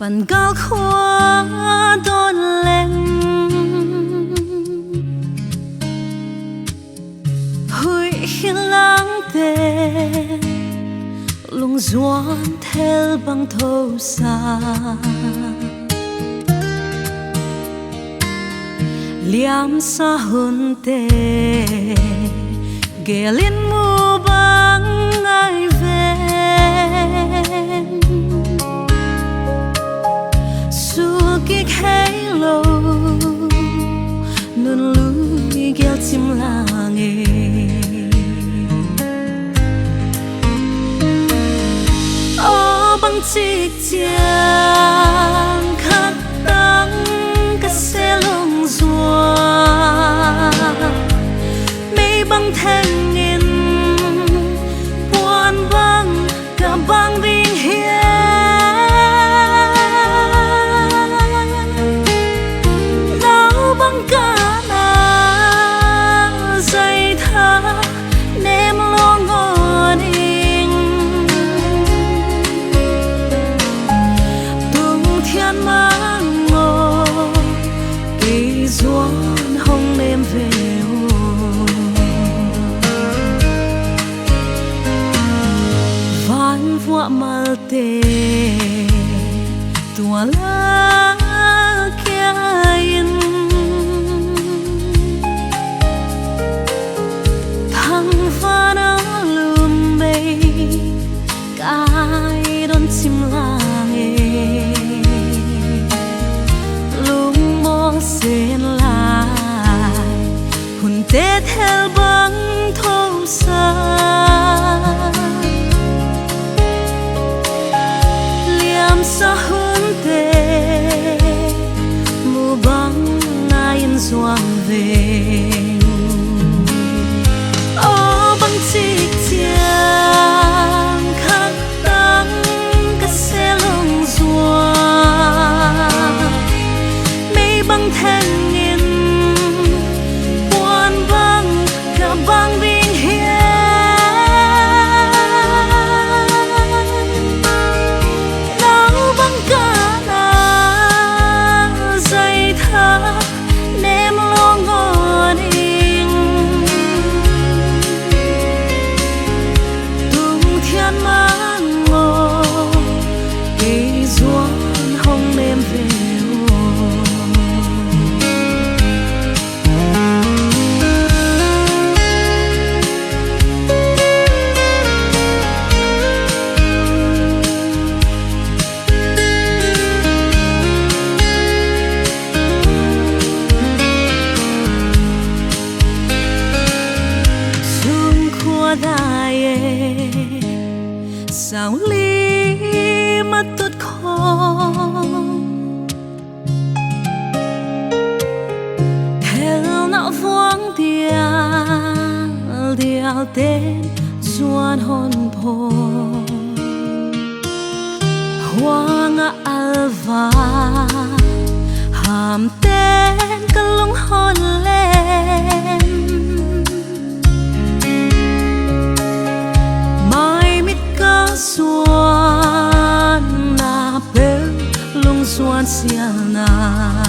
Bàn gạo khóa đón lên Hùi khi lãng tê Lung doan theo bằng thâu xa Liam sa hun tê Ghé lên mù bằng ai ven Xua kích hay lâu Nôn lùi ghé chim làng bằng chiếc chàng khát đắng cắt xe lông rùa mây băng thanh nghìn buồn băng cả băng vinh hiên đau băng cả na dây thả ném lo ngon mang ngô kỳ doan hông em về van vua mal tê tua la kia in thăng van lùm mây cái đón chim làng xin lại hùn tết theo băng thâu xa liam sa hùn tê mù băng ai doang về ô băng chiếc chàng khát đắng cắt xe lông rùa băng thanh nghìn buồn băng cả băng vinh hiên đau băng cả na dây thả ném lo ngon in tung thiên mang ngô kỳ doan hông em về sao ly mất tốt khó theo não vuông đial tên doan hôn phô hoa ngã alva hàm tên cả lung hôn lên xuân na bel lung xuân xiang na